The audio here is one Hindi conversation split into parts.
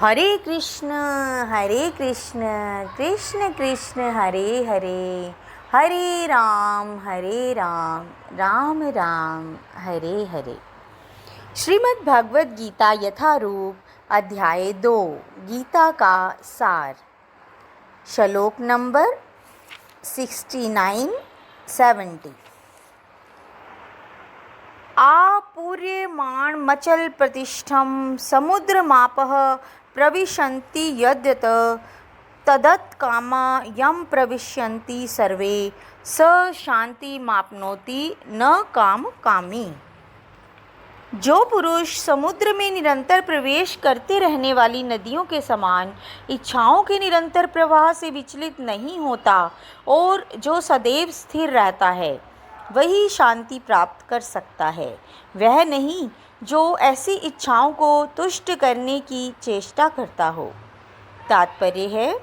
हरे कृष्ण कृष्ण कृष्ण हरे हरे, हरे राम राम राम हरे हरे। श्रीमद् भगवद गीता यथारूप अध्याय 2 गीता का सार। श्लोक नंबर 69-70। आपूर्यमाण मचल प्रतिष्ठम समुद्रमापः प्रविशन्ति यद्यत तदत्कामा यम प्रविशन्ति सर्वे स शान्तिमाप्नोति न काम कामी। जो पुरुष समुद्र में निरंतर प्रवेश करते रहने वाली नदियों के समान इच्छाओं के निरंतर प्रवाह से विचलित नहीं होता और जो सदैव स्थिर रहता है, वही शांति प्राप्त कर सकता है। वह नहीं जो ऐसी इच्छाओं को तुष्ट करने की चेष्टा करता हो। तात्पर्य है,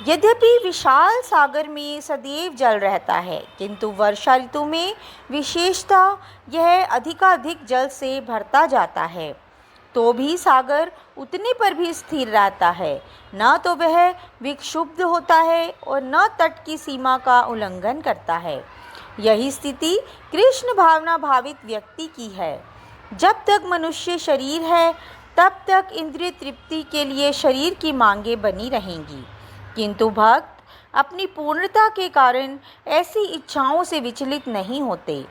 यद्यपि विशाल सागर में सदैव जल रहता है, किंतु वर्षा ऋतु में विशेषतः यह अधिकाधिक जल से भरता जाता है, तो भी सागर उतने पर भी स्थिर रहता है। न तो वह विक्षुब्ध होता है और न तट की सीमा का उल्लंघन करता है। यही स्थिति कृष्ण भावना भावित व्यक्ति की है। जब तक मनुष्य शरीर है, तब तक इंद्रिय तृप्ति के लिए शरीर की मांगें बनी रहेंगी, किंतु भक्त अपनी पूर्णता के कारण ऐसी इच्छाओं से विचलित नहीं होते।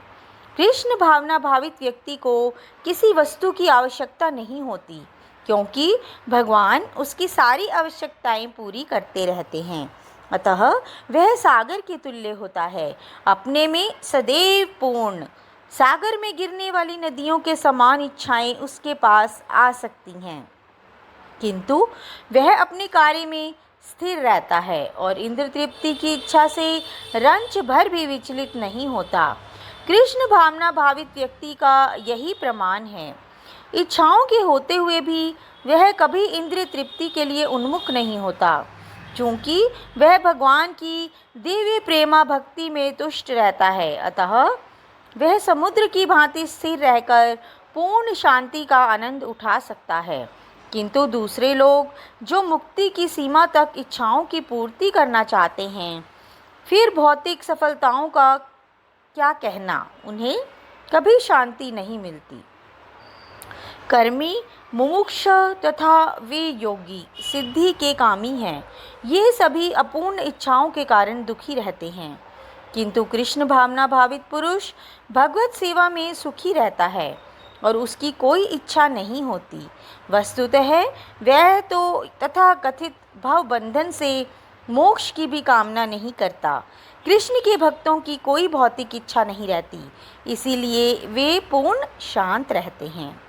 कृष्ण भावना भावित व्यक्ति को किसी वस्तु की आवश्यकता नहीं होती, क्योंकि भगवान उसकी सारी आवश्यकताएं पूरी करते रहते हैं। अतः वह सागर के तुल्य होता है, अपने में सदैव पूर्ण। सागर में गिरने वाली नदियों के समान इच्छाएं उसके पास आ सकती हैं, किंतु वह अपने कार्य में स्थिर रहता है और इंद्र तृप्ति की इच्छा से रंच भर भी विचलित नहीं होता। कृष्ण भावना भावित व्यक्ति का यही प्रमाण है। इच्छाओं के होते हुए भी वह कभी इंद्रिय तृप्ति के लिए उन्मुख नहीं होता, क्योंकि वह भगवान की दिव्य प्रेमा भक्ति में तुष्ट रहता है। अतः वह समुद्र की भांति स्थिर रहकर पूर्ण शांति का आनंद उठा सकता है। किंतु दूसरे लोग जो मुक्ति की सीमा तक इच्छाओं की पूर्ति करना चाहते हैं, फिर भौतिक सफलताओं का क्या कहना, उन्हें कभी शांति नहीं मिलती। कर्मी, मुमुक्ष तथा वे योगी सिद्धि के कामी हैं। ये सभी अपूर्ण इच्छाओं के कारण दुखी रहते हैं, किंतु कृष्ण भावना भावित पुरुष भगवत सेवा में सुखी रहता है और उसकी कोई इच्छा नहीं होती। वस्तुतः वह तो तथा कथित भव बंधन से मोक्ष की भी कामना नहीं करता। कृष्ण के भक्तों की कोई भौतिक इच्छा नहीं रहती, इसीलिए वे पूर्ण शांत रहते हैं।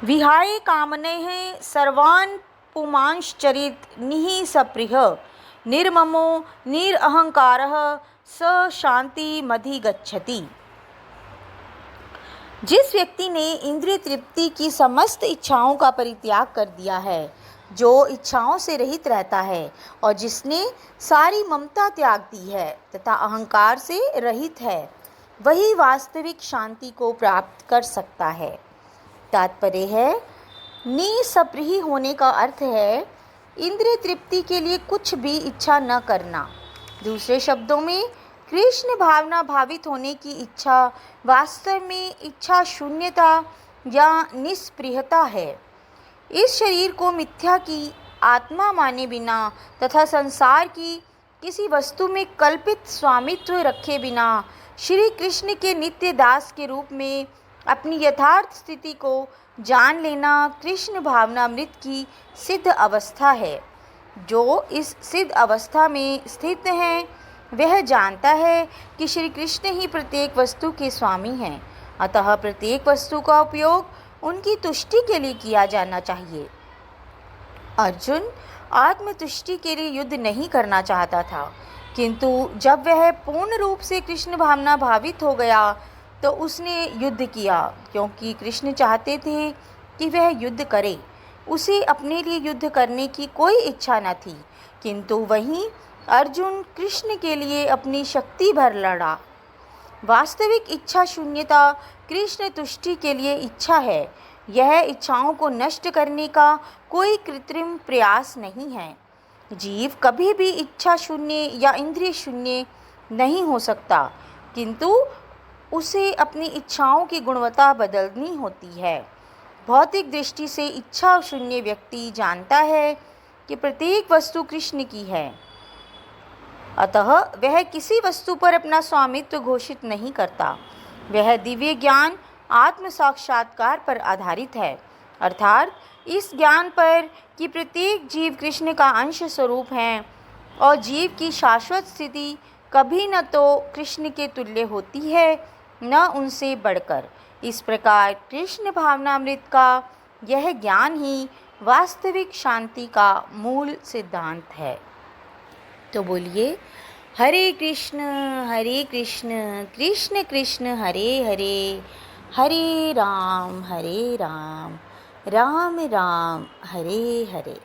विहाय कामनेः सर्वान् पुमांश्चरित निहि सप्रिय निर्ममो निरअहंकारः स शान्तिमधिगच्छति। जिस व्यक्ति ने इंद्रिय तृप्ति की समस्त इच्छाओं का परित्याग कर दिया है, जो इच्छाओं से रहित रहता है और जिसने सारी ममता त्याग दी है तथा अहंकार से रहित है, वही वास्तविक शांति को प्राप्त कर सकता है। तात्पर्य है, निसप्रिय होने का अर्थ है इंद्रिय तृप्ति के लिए कुछ भी इच्छा न करना। दूसरे शब्दों में, कृष्ण भावना भावित होने की इच्छा वास्तव में इच्छा शून्यता या निष्प्रियता है। इस शरीर को मिथ्या की आत्मा माने बिना तथा संसार की किसी वस्तु में कल्पित स्वामित्व रखे बिना श्री कृष्ण के नित्य दास के रूप में अपनी यथार्थ स्थिति को जान लेना कृष्ण भावनामृत की सिद्ध अवस्था है। जो इस सिद्ध अवस्था में स्थित है, वह जानता है कि श्री कृष्ण ही प्रत्येक वस्तु के स्वामी हैं। अतः प्रत्येक वस्तु का उपयोग उनकी तुष्टि के लिए किया जाना चाहिए। अर्जुन आत्मतुष्टि के लिए युद्ध नहीं करना चाहता था, किंतु जब वह पूर्ण रूप से कृष्ण भावना भावित हो गया तो उसने युद्ध किया, क्योंकि कृष्ण चाहते थे कि वह युद्ध करे। उसे अपने लिए युद्ध करने की कोई इच्छा न थी, किंतु वहीं अर्जुन कृष्ण के लिए अपनी शक्ति भर लड़ा। वास्तविक इच्छा शून्यता कृष्ण तुष्टि के लिए इच्छा है। यह इच्छाओं को नष्ट करने का कोई कृत्रिम प्रयास नहीं है। जीव कभी भी इच्छा शून्य या इंद्रिय शून्य नहीं हो सकता, किंतु उसे अपनी इच्छाओं की गुणवत्ता बदलनी होती है। भौतिक दृष्टि से इच्छा शून्य व्यक्ति जानता है कि प्रत्येक वस्तु कृष्ण की है, अतः वह किसी वस्तु पर अपना स्वामित्व घोषित नहीं करता। वह दिव्य ज्ञान आत्म साक्षात्कार पर आधारित है, अर्थात इस ज्ञान पर कि प्रत्येक जीव कृष्ण का अंश स्वरूप है और जीव की शाश्वत स्थिति कभी न तो कृष्ण के तुल्य होती है न उनसे बढ़कर। इस प्रकार कृष्ण भावनामृत का यह ज्ञान ही वास्तविक शांति का मूल सिद्धांत है। तो बोलिए, हरे कृष्ण कृष्ण कृष्ण हरे हरे, हरे राम राम राम हरे हरे।